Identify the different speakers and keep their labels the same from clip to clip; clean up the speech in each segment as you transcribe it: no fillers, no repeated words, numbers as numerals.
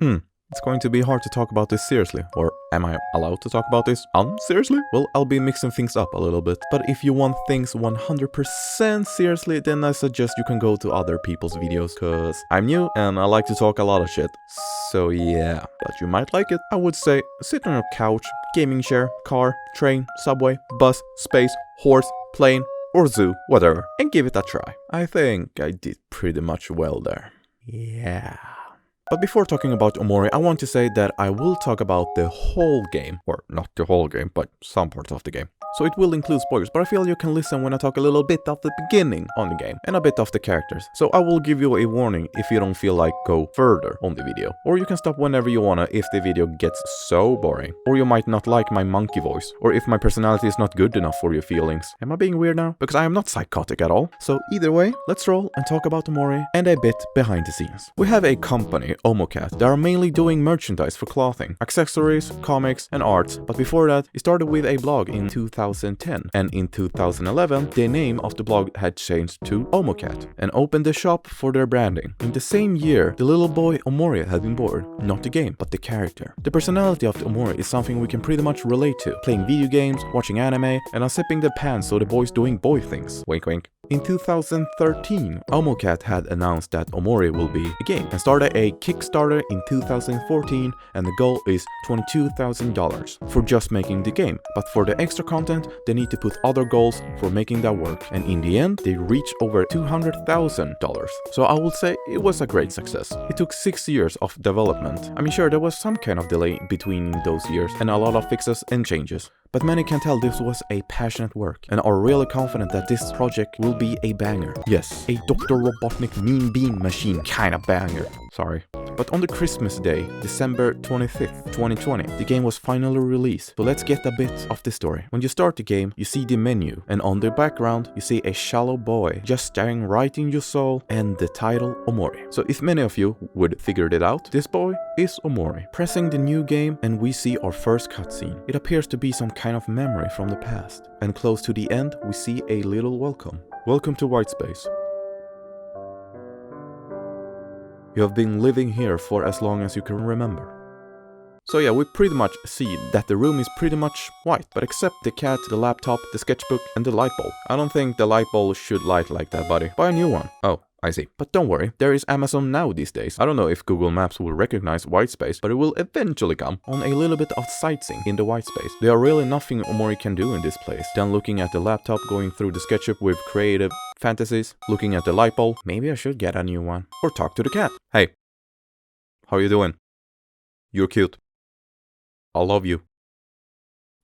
Speaker 1: It's going to be hard to talk about this seriously. Or am I allowed to talk about this unseriously? Well, I'll be mixing things up a little bit. But if you want things 100% seriously, then I suggest you can go to other people's videos. Cause I'm new and I like to talk a lot of shit. So yeah, but you might like it. I would say sit on your couch, gaming chair, car, train, subway, bus, space, horse, plane, or zoo, whatever, and give it a try. I think I did pretty much well there. Yeah. But before talking about Omori, I want to say that I will talk about the whole game. Or not the whole game, but some parts of the game. So it will include spoilers, but I feel you can listen when I talk a little bit of the beginning on the game and a bit of the characters. So I will give you a warning if you don't feel like go further on the video. Or you can stop whenever you wanna if the video gets so boring. Or you might not like my monkey voice. Or if my personality is not good enough for your feelings. Am I being weird now? Because I am not psychotic at all. So either way, let's roll and talk about Omori and a bit behind the scenes. We have a company, Omocat, that are mainly doing merchandise for clothing, accessories, comics, and art. But before that, it started with a blog in 2010, and in 2011, the name of the blog had changed to Omocat and opened the shop for their branding. In the same year, the little boy Omori had been born, not the game, but the character. The personality of the Omori is something we can pretty much relate to, playing video games, watching anime, and unzipping the pants so the boy's doing boy things. Wink wink. In 2013, Omocat had announced that Omori will be a game and started a Kickstarter in 2014, and the goal is $22,000 for just making the game. But for the extra content, they need to put other goals for making that work, and in the end, they reached over $200,000. So I would say it was a great success. It took 6 years of development. I mean, sure, there was some kind of delay between those years and a lot of fixes and changes. But many can tell this was a passionate work and are really confident that this project will be a banger. Yes, a Dr. Robotnik Mean Bean Machine kind of banger. Sorry. But on the Christmas day, December 25th, 2020, the game was finally released. So let's get a bit of the story. When you start the game, you see the menu, and on the background, you see a shallow boy just staring right in your soul and the title Omori. So if many of you would figured it out, this boy is Omori. Pressing the new game and we see our first cutscene. It appears to be some kind of memory from the past. And close to the end, we see a little welcome. Welcome to White Space. You have been living here for as long as you can remember. So yeah, we pretty much see that the room is pretty much white, but except the cat, the laptop, the sketchbook, and the light bulb. I don't think the light bulb should light like that, buddy. Buy a new one. Oh, I see. But don't worry, there is Amazon Now these days. I don't know if Google Maps will recognize white space, but it will eventually come on a little bit of sightseeing in the white space. There are really nothing Omori can do in this place. Then looking at the laptop, going through the sketchup with creative fantasies, looking at the light bulb, maybe I should get a new one. Or talk to the cat. Hey, how you doing? You're cute. I love you.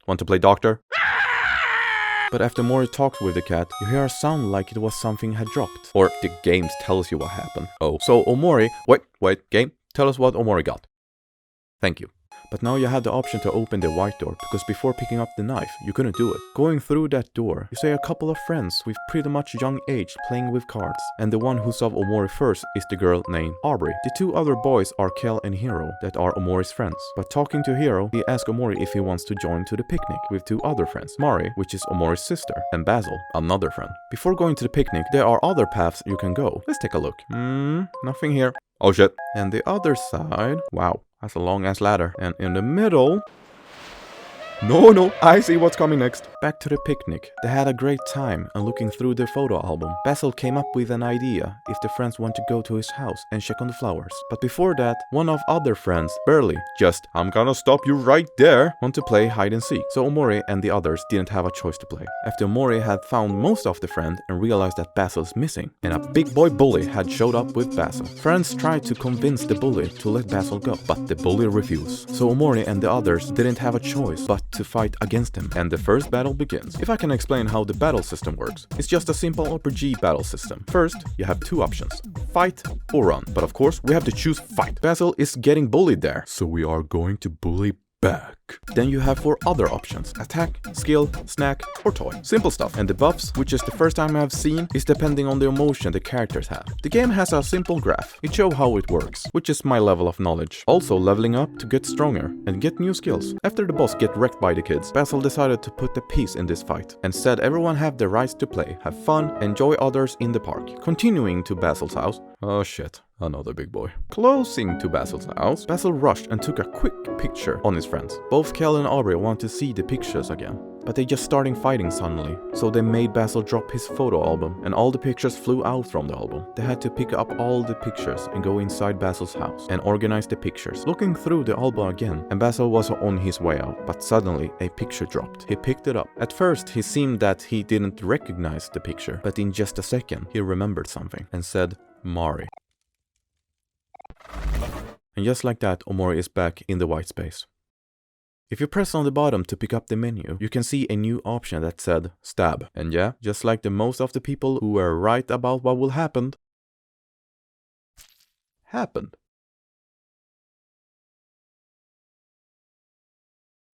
Speaker 1: Want to play doctor? But after Omori talks with the cat, you hear a sound like it was something had dropped. Or the game tells you what happened. Oh, so Omori... Wait, game, tell us what Omori got. Thank you. But now you have the option to open the white door, because before picking up the knife, you couldn't do it. Going through that door, you see a couple of friends with pretty much young age playing with cards. And the one who saw Omori first is the girl named Aubrey. The two other boys are Kel and Hiro, that are Omori's friends. But talking to Hiro, he asks Omori if he wants to join to the picnic with two other friends. Mari, which is Omori's sister, and Basil, another friend. Before going to the picnic, there are other paths you can go. Let's take a look. Nothing here. Oh shit. And the other side, wow. That's a long-ass ladder. And in the middle... No, I see what's coming next. Back to the picnic. They had a great time, and looking through their photo album, Basil came up with an idea if the friends want to go to his house and check on the flowers. But before that, one of other friends, Burley, just, I'm gonna stop you right there, want to play hide and seek. So Omori and the others didn't have a choice to play. After Omori had found most of the friends and realized that Basil's missing, and a big boy bully had showed up with Basil. Friends tried to convince the bully to let Basil go, but the bully refused. So Omori and the others didn't have a choice but to fight against him, and the first battle begins. If I can explain how the battle system works, it's just a simple RPG battle system. First, you have two options, fight or run, but of course we have to choose fight. Basil is getting bullied there, so we are going to bully back. Then you have 4 other options, attack, skill, snack, or toy. Simple stuff. And the buffs, which is the first time I've seen, is depending on the emotion the characters have. The game has a simple graph. It shows how it works, which is my level of knowledge. Also leveling up to get stronger and get new skills. After the boss get wrecked by the kids, Basil decided to put a peace in this fight and said everyone have the rights to play, have fun, enjoy others in the park. Continuing to Basil's house. Oh shit. Another big boy. Closing to Basil's house, Basil rushed and took a quick picture on his friends. Both Kel and Aubrey want to see the pictures again, but they just starting fighting suddenly, so they made Basil drop his photo album and all the pictures flew out from the album. They had to pick up all the pictures and go inside Basil's house and organize the pictures. Looking through the album again, and Basil was on his way out, but suddenly a picture dropped. He picked it up. At first he seemed that he didn't recognize the picture, but in just a second he remembered something and said Mari. And just like that, Omori is back in the white space. If you press on the bottom to pick up the menu, you can see a new option that said stab. And yeah, just like the most of the people who were right about what will happen, happened.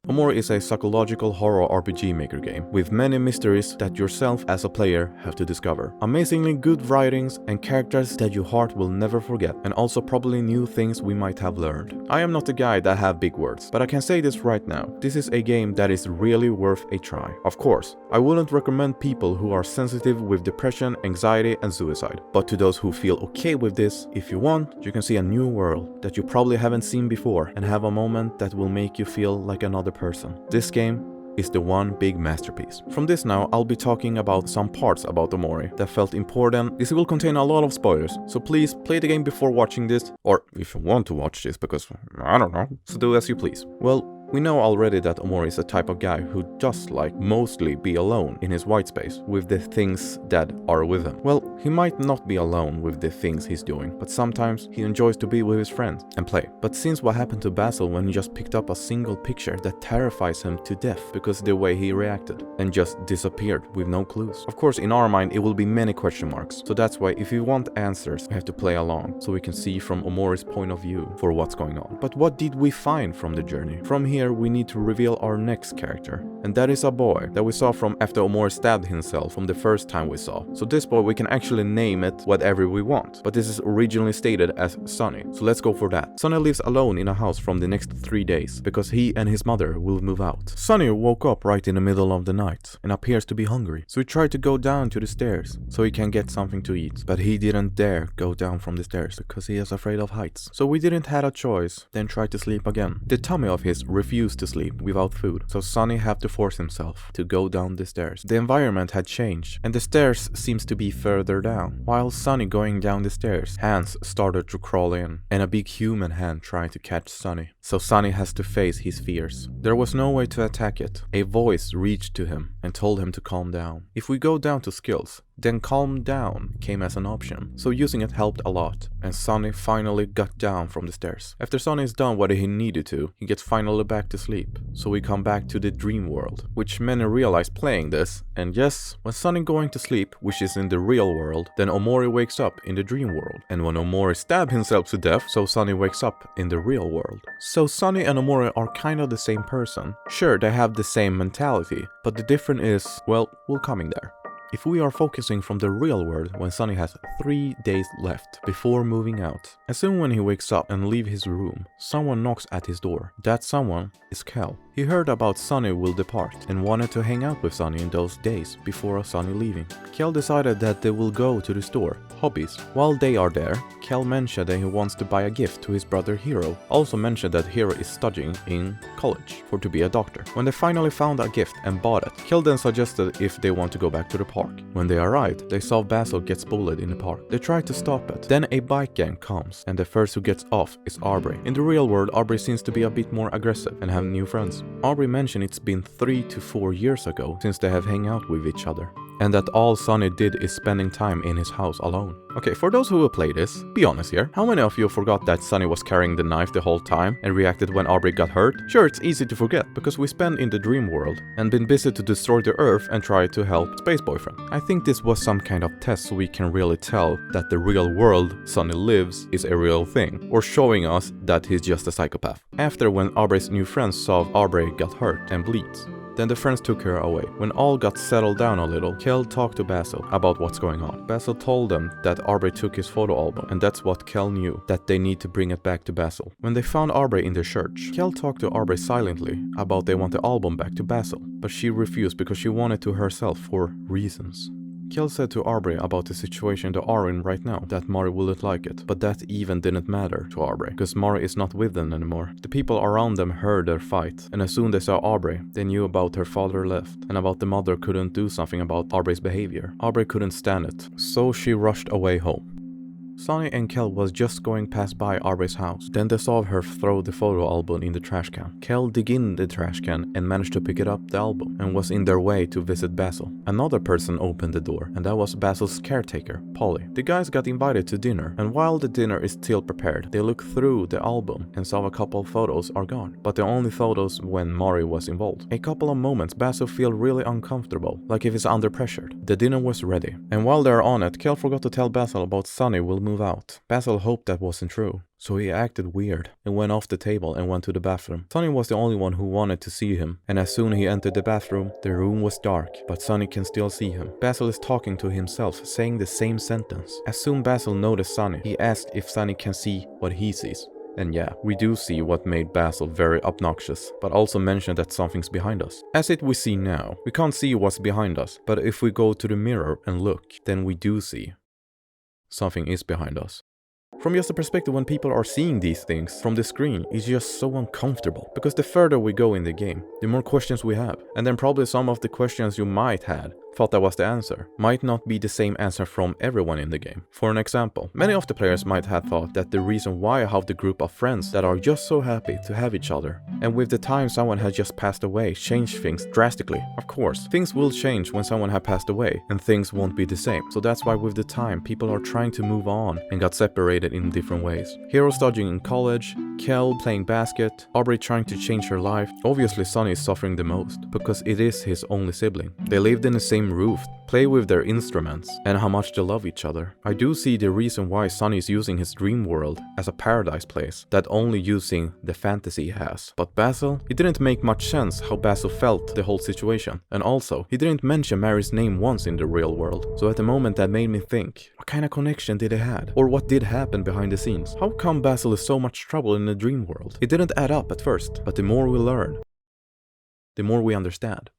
Speaker 1: Omori is a psychological horror RPG maker game with many mysteries that yourself as a player have to discover. Amazingly good writings and characters that your heart will never forget, and also probably new things we might have learned. I am not the guy that have big words, but I can say this right now. This is a game that is really worth a try. Of course, I wouldn't recommend people who are sensitive with depression, anxiety and suicide. But to those who feel okay with this, if you want, you can see a new world that you probably haven't seen before and have a moment that will make you feel like another person. This game is the one big masterpiece. From this now, I'll be talking about some parts about Omori that felt important. This will contain a lot of spoilers, so please play the game before watching this, or if you want to watch this, because I don't know, so do as you please. Well, we know already that Omori is a type of guy who just like mostly be alone in his white space with the things that are with him. Well, he might not be alone with the things he's doing, but sometimes he enjoys to be with his friends and play. But since what happened to Basil when he just picked up a single picture that terrifies him to death because of the way he reacted and just disappeared with no clues. Of course, in our mind it will be many question marks, so that's why if you want answers, we have to play along so we can see from Omori's point of view for what's going on. But what did we find from the journey? From here we need to reveal our next character, and that is a boy that we saw from after Omori stabbed himself from the first time we saw. So this boy we can actually name it whatever we want, but this is originally stated as Sunny, so let's go for that. Sunny lives alone in a house from the next 3 days because he and his mother will move out. Sunny woke up right in the middle of the night and appears to be hungry, so he tried to go down to the stairs so he can get something to eat, but he didn't dare go down from the stairs because he is afraid of heights. So we didn't have a choice, then tried to sleep again. The tummy of his refused to sleep without food, so Sunny had to force himself to go down the stairs. The environment had changed and the stairs seems to be further down. While Sunny going down the stairs, hands started to crawl in and a big human hand tried to catch Sunny. So Sunny has to face his fears. There was no way to attack it. A voice reached to him and told him to calm down. If we go down to skills, then calm down came as an option, so using it helped a lot, and Sunny finally got down from the stairs. After Sunny is done what he needed to, he gets finally back to sleep, so we come back to the dream world, which many realize playing this, and yes, when Sunny going to sleep, which is in the real world, then Omori wakes up in the dream world, and when Omori stabs himself to death, so Sunny wakes up in the real world. So Sunny and Omori are kind of the same person. Sure, they have the same mentality, but the difference is, well, we're coming there. If we are focusing from the real world when Sunny has 3 days left before moving out, as soon when he wakes up and leave his room, someone knocks at his door. That someone is Kel. He heard about Sunny will depart and wanted to hang out with Sunny in those days before Sunny leaving. Kel decided that they will go to the store, Hobbies. While they are there, Kel mentioned that he wants to buy a gift to his brother Hiro. Also mentioned that Hiro is studying in college for to be a doctor. When they finally found a gift and bought it, Kel then suggested if they want to go back to the park. When they arrived, they saw Basil gets bullied in the park. They tried to stop it. Then a bike gang comes, and the first who gets off is Aubrey. In the real world, Aubrey seems to be a bit more aggressive and have new friends. Aubrey mentioned it's been 3 to 4 years ago since they have hung out with each other, and that all Sunny did is spending time in his house alone. Okay, for those who will play this, be honest here, how many of you forgot that Sunny was carrying the knife the whole time and reacted when Aubrey got hurt? Sure, it's easy to forget, because we spend in the dream world and been busy to destroy the earth and try to help Space Boyfriend. I think this was some kind of test so we can really tell that the real world Sunny lives is a real thing, or showing us that he's just a psychopath. After when Aubrey's new friends saw Aubrey got hurt and bleeds, then the friends took her away. When all got settled down a little, Kel talked to Basil about what's going on. Basil told them that Aubrey took his photo album, and that's what Kel knew, that they need to bring it back to Basil. When they found Aubrey in the church, Kel talked to Aubrey silently about they want the album back to Basil, but she refused because she wanted to herself for reasons. Kel said to Aubrey about the situation they are in right now, that Mari wouldn't like it, but that even didn't matter to Aubrey, because Mari is not with them anymore. The people around them heard their fight, and as soon as they saw Aubrey, they knew about her father left, and about the mother couldn't do something about Aubrey's behavior. Aubrey couldn't stand it, so she rushed away home. Sonny and Kel was just going past by Aubrey's house. Then they saw her throw the photo album in the trash can. Kel dig in the trash can and managed to pick it up the album and was in their way to visit Basil. Another person opened the door, and that was Basil's caretaker, Polly. The guys got invited to dinner, and while the dinner is still prepared, they look through the album and saw a couple of photos are gone, but the only photos when Mari was involved. A couple of moments, Basil feel really uncomfortable, like if he's under pressure. The dinner was ready, and while they're on it, Kel forgot to tell Basil about Sonny will move out. Basil hoped that wasn't true, so he acted weird and went off the table and went to the bathroom. Sonny was the only one who wanted to see him, and as soon as he entered the bathroom, the room was dark, but Sonny can still see him. Basil is talking to himself, saying the same sentence. As soon as Basil noticed Sonny, he asked if Sonny can see what he sees. And yeah, we do see what made Basil very obnoxious, but also mentioned that something's behind us. As it we see now, we can't see what's behind us, but if we go to the mirror and look, then we do see something is behind us. From just the perspective when people are seeing these things from the screen, it's just so uncomfortable, because the further we go in the game, the more questions we have, and then probably some of the questions you might had thought that was the answer might not be the same answer from everyone in the game. For an example, many of the players might have thought that the reason why I have the group of friends that are just so happy to have each other, and with the time someone has just passed away, changed things drastically. Of course, things will change when someone has passed away, and things won't be the same. So that's why with the time, people are trying to move on and got separated in different ways. Hero studying in college, Kel playing basket, Aubrey trying to change her life. Obviously Sonny is suffering the most, because it is his only sibling. They lived in the same roof, play with their instruments, and how much they love each other. I do see the reason why Sonny is using his dream world as a paradise place, that only using the fantasy he has. But Basil, it didn't make much sense how Basil felt the whole situation. And also, he didn't mention Mary's name once in the real world. So at the moment that made me think, what kind of connection did they have? Or what did happen behind the scenes? How come Basil is so much trouble in the dream world? It didn't add up at first, but the more we learn, the more we understand.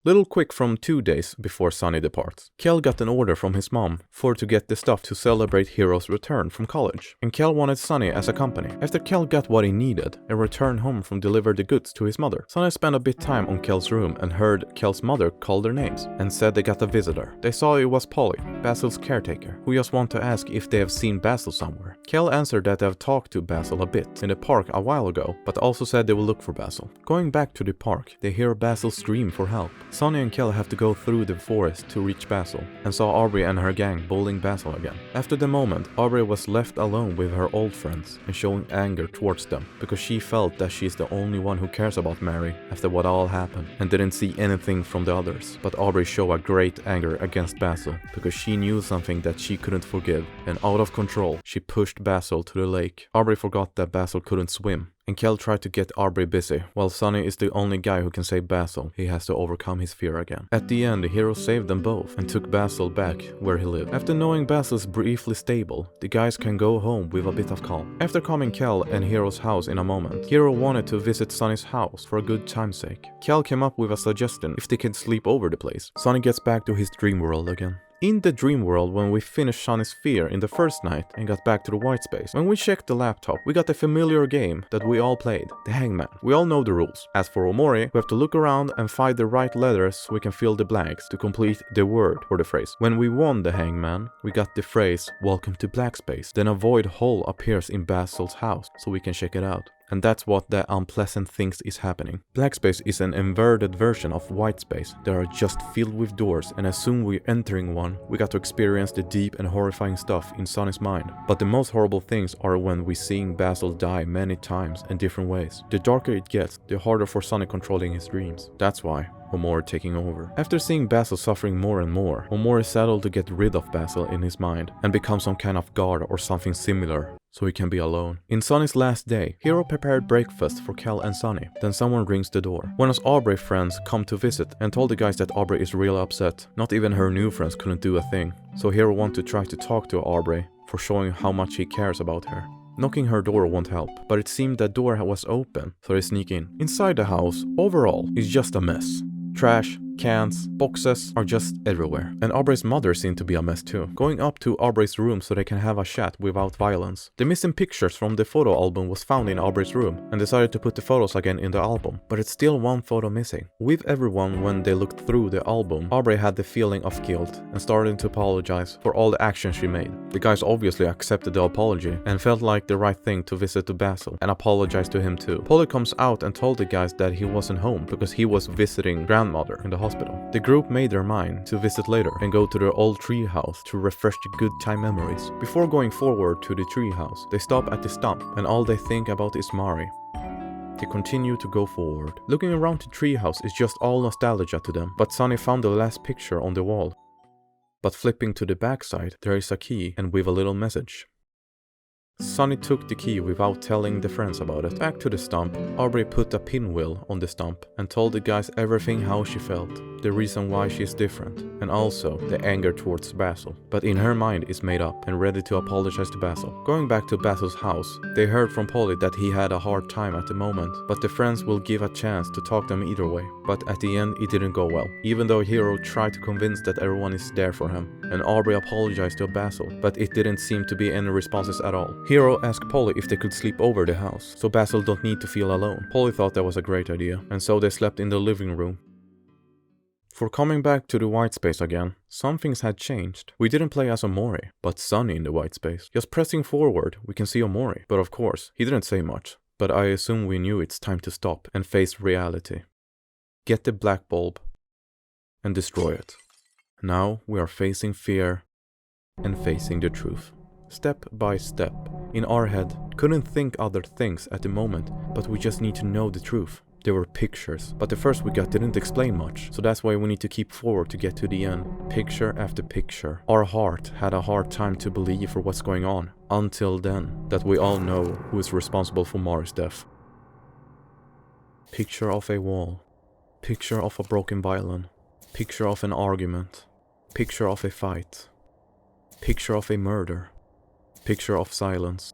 Speaker 1: Little quick from 2 days before Sonny departs. Kel got an order from his mom to get the stuff to celebrate Hero's return from college, and Kel wanted Sonny as a company. After Kel got what he needed and returned home from deliver the goods to his mother, Sonny spent a bit time on Kel's room and heard Kel's mother call their names and said they got a visitor. They saw it was Polly, Basil's caretaker, who just want to ask if they have seen Basil somewhere. Kel answered that they have talked to Basil a bit in the park a while ago, but also said they will look for Basil. Going back to the park, they hear Basil scream for help. Sonny and Kel have to go through the forest to reach Basil, and saw Aubrey and her gang bullying Basil again. After the moment, Aubrey was left alone with her old friends and showing anger towards them, because she felt that she's the only one who cares about Mary after what all happened, and didn't see anything from the others. But Aubrey showed a great anger against Basil, because she knew something that she couldn't forgive, and out of control, she pushed Basil to the lake. Aubrey forgot that Basil couldn't swim, and Kel tried to get Aubrey busy. While Sonny is the only guy who can save Basil, he has to overcome his fear again. At the end, the hero saved them both and took Basil back where he lived. After knowing Basil is briefly stable, the guys can go home with a bit of calm. After coming Kel and Hero's house in a moment, Hero wanted to visit Sonny's house for a good time's sake. Kel came up with a suggestion if they could sleep over the place. Sonny gets back to his dream world again. In the dream world, when we finished Sonny's fear in the first night and got back to the white space, when we checked the laptop, we got a familiar game that we all played, the Hangman. We all know the rules. As for Omori, we have to look around and find the right letters so we can fill the blanks to complete the word or the phrase. When we won the Hangman, we got the phrase, "Welcome to Black Space." Then a void hole appears in Basil's house, so we can check it out. And that's what the unpleasant things is happening. Black space is an inverted version of white space. They are just filled with doors, and as soon we're entering one, we got to experience the deep and horrifying stuff in Sonny's mind. But the most horrible things are when we seeing Basil die many times in different ways. The darker it gets, the harder for Sonny controlling his dreams. That's why Omori taking over. After seeing Basil suffering more and more, Omori settled to get rid of Basil in his mind and become some kind of guard or something similar, so he can be alone. In Sonny's last day, Hero prepared breakfast for Kel and Sonny. Then someone rings the door. One of Aubrey's friends come to visit and told the guys that Aubrey is really upset. Not even her new friends couldn't do a thing. So Hero wanted to try to talk to Aubrey for showing how much he cares about her. Knocking her door won't help, but it seemed that door was open, so they sneak in. Inside the house, overall, is just a mess. Trash, cans, boxes are just everywhere. And Aubrey's mother seemed to be a mess too. Going up to Aubrey's room so they can have a chat without violence. The missing pictures from the photo album was found in Aubrey's room and decided to put the photos again in the album. But it's still one photo missing. With everyone, when they looked through the album, Aubrey had the feeling of guilt and started to apologize for all the actions she made. The guys obviously accepted the apology and felt like the right thing to visit to Basil and apologize to him too. Polly comes out and told the guys that he wasn't home because he was visiting grandmother in the hospital. The group made their mind to visit later and go to their old tree house to refresh the good time memories. Before going forward to the tree house, they stop at the stump and all they think about is Mari. They continue to go forward. Looking around the treehouse is just all nostalgia to them, but Sunny found the last picture on the wall. But flipping to the backside, there is a key and with a little message. Sunny took the key without telling the friends about it. Back to the stump, Aubrey put a pinwheel on the stump and told the guys everything how she felt, the reason why she is different, and also the anger towards Basil. But in her mind is made up and ready to apologize to Basil. Going back to Basil's house, they heard from Polly that he had a hard time at the moment, but the friends will give a chance to talk them either way. But at the end it didn't go well, even though Hero tried to convince that everyone is there for him, and Aubrey apologized to Basil, but it didn't seem to be any responses at all. Hero asked Polly if they could sleep over the house, so Basil don't need to feel alone. Polly thought that was a great idea, and so they slept in the living room. For coming back to the white space again, some things had changed. We didn't play as Omori, but Sunny in the white space. Just pressing forward, we can see Omori, but of course, he didn't say much. But I assume we knew it's time to stop and face reality. Get the black bulb and destroy it. Now we are facing fear and facing the truth. Step by step. In our head, couldn't think other things at the moment, but we just need to know the truth. There were pictures, but the first we got didn't explain much, so that's why we need to keep forward to get to the end. Picture after picture. Our heart had a hard time to believe for what's going on, until then, that we all know who is responsible for Mari's death. Picture of a wall. Picture of a broken violin. Picture of an argument. Picture of a fight. Picture of a murder. Picture of silence.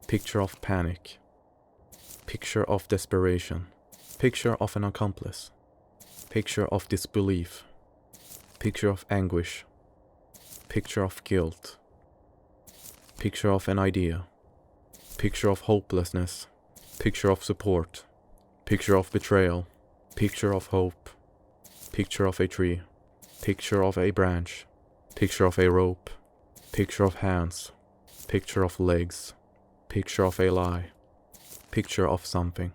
Speaker 1: Picture of panic. Picture of desperation. Picture of an accomplice. Picture of disbelief. Picture of anguish. Picture of guilt. Picture of an idea. Picture of hopelessness. Picture of support. Picture of betrayal. Picture of hope. Picture of a tree. Picture of a branch. Picture of a rope. Picture of hands. Picture of legs. Picture of a lie. Picture of something.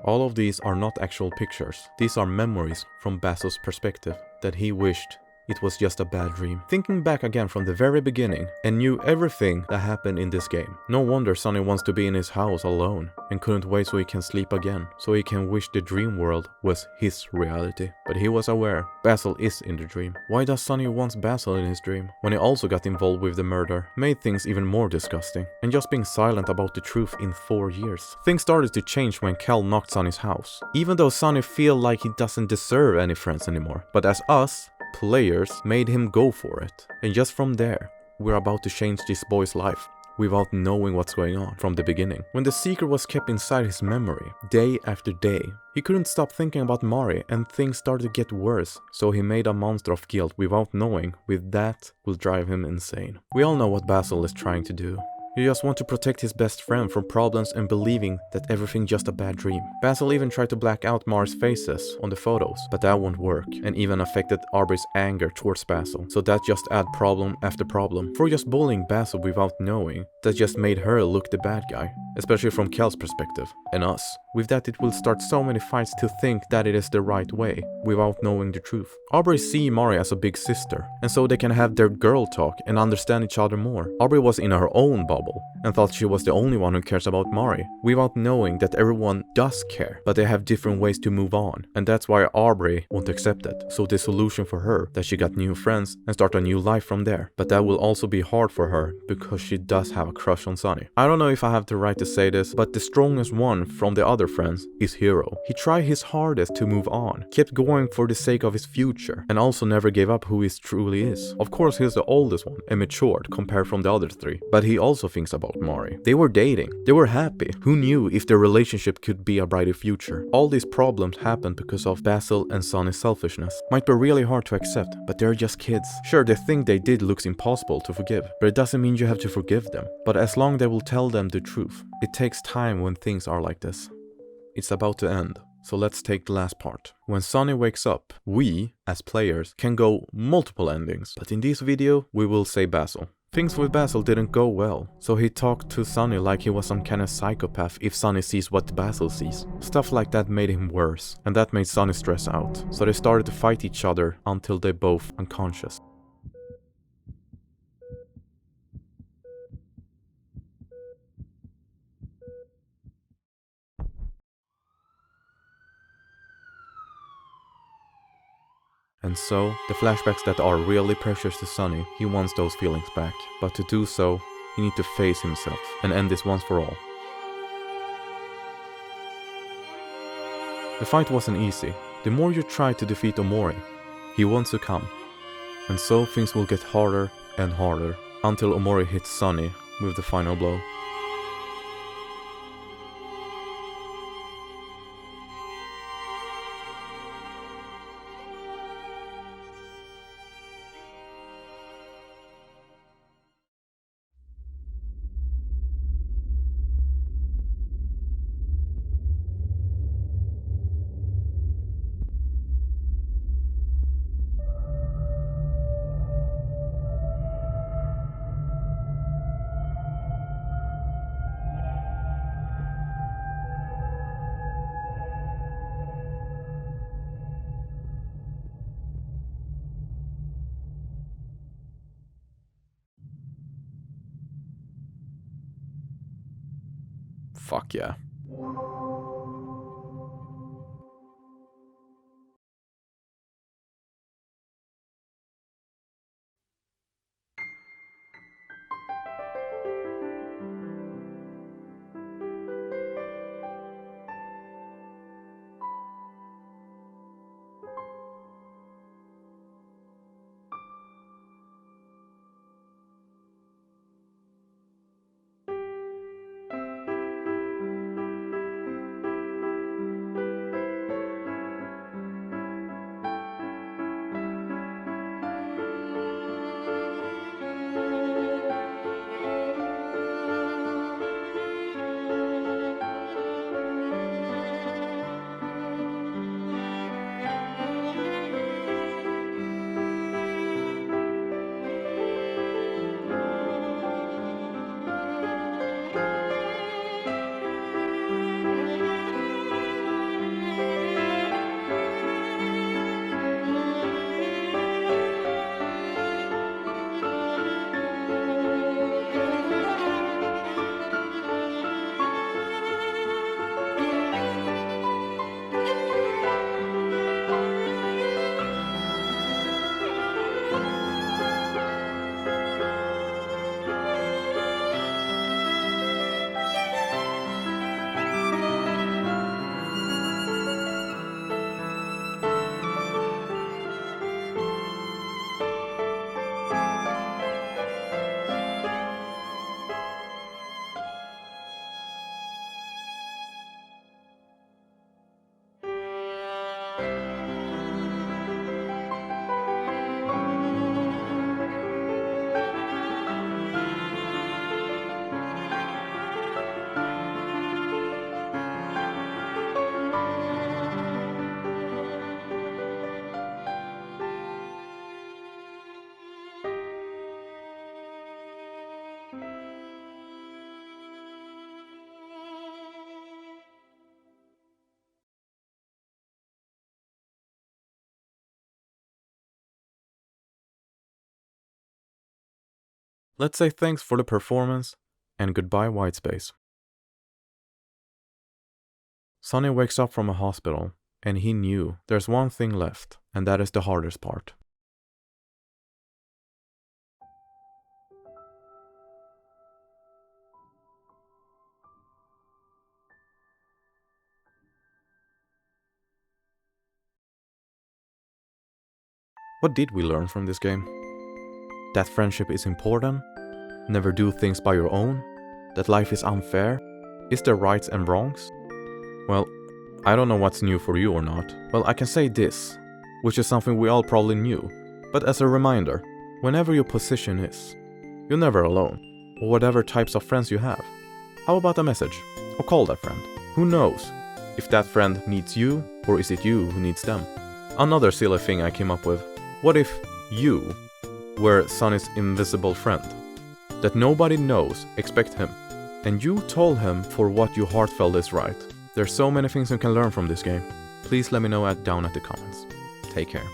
Speaker 1: All of these are not actual pictures. These are memories from Basil's perspective that he wished it was just a bad dream. Thinking back again from the very beginning and knew everything that happened in this game. No wonder Sunny wants to be in his house alone and couldn't wait so he can sleep again, so he can wish the dream world was his reality. But he was aware Basil is in the dream. Why does Sunny want Basil in his dream when he also got involved with the murder? Made things even more disgusting. And just being silent about the truth in 4 years. Things started to change when Cal knocked Sunny's house. Even though Sunny feel like he doesn't deserve any friends anymore. But as us, players, made him go for it. And just from there, we're about to change this boy's life without knowing what's going on from the beginning. When the secret was kept inside his memory, day after day, he couldn't stop thinking about Mari and things started to get worse, so he made a monster of guilt without knowing with that will drive him insane. We all know what Basil is trying to do. He just wants to protect his best friend from problems and believing that everything's just a bad dream. Basil even tried to black out Mari's faces on the photos, but that won't work, and even affected Aubrey's anger towards Basil. So that just add problem after problem. For just bullying Basil without knowing, that just made her look the bad guy, especially from Kel's perspective, and us. With that it will start so many fights to think that it is the right way, without knowing the truth. Aubrey see Mari as a big sister, and so they can have their girl talk and understand each other more. Aubrey was in her own bubble, and thought she was the only one who cares about Mari, without knowing that everyone does care, but they have different ways to move on, and that's why Aubrey won't accept it. So the solution for her, that she got new friends and start a new life from there. But that will also be hard for her, because she does have a crush on Sunny. I don't know if I have the right to say this, but the strongest one from the other friends is Hero. He tried his hardest to move on, kept going for the sake of his future, and also never gave up who he truly is. Of course he's the oldest one and matured compared from the other three, but he also things about Mari. They were dating. They were happy. Who knew if their relationship could be a brighter future? All these problems happened because of Basil and Sunny's selfishness. Might be really hard to accept, but they're just kids. Sure, the thing they did looks impossible to forgive, but it doesn't mean you have to forgive them. But as long as they will tell them the truth. It takes time when things are like this. It's about to end. So let's take the last part. When Sunny wakes up, we, as players, can go multiple endings. But in this video, we will say Basil. Things with Basil didn't go well, so he talked to Sunny like he was some kind of psychopath if Sunny sees what Basil sees. Stuff like that made him worse, and that made Sunny stress out. So they started to fight each other until they both unconscious. And so, the flashbacks that are really precious to Sunny, he wants those feelings back. But to do so, he needs to face himself and end this once for all. The fight wasn't easy. The more you try to defeat Omori, he won't succumb. And so things will get harder and harder until Omori hits Sunny with the final blow. Fuck yeah. Let's say thanks for the performance and goodbye white space. Sunny wakes up from a hospital and he knew there's one thing left, and that is the hardest part. What did we learn from this game? That friendship is important, Never do things by your own? That life is unfair? Is there rights and wrongs? Well, I don't know what's new for you or not. Well, I can say this, which is something we all probably knew. But as a reminder, whenever your position is, you're never alone, or whatever types of friends you have. How about a message? Or call that friend? Who knows if that friend needs you, or is it you who needs them? Another silly thing I came up with. What if you were Sonny's invisible friend? That nobody knows except him. And you told him for what your heart felt is right. There's so many things you can learn from this game. Please let me know down at the comments. Take care.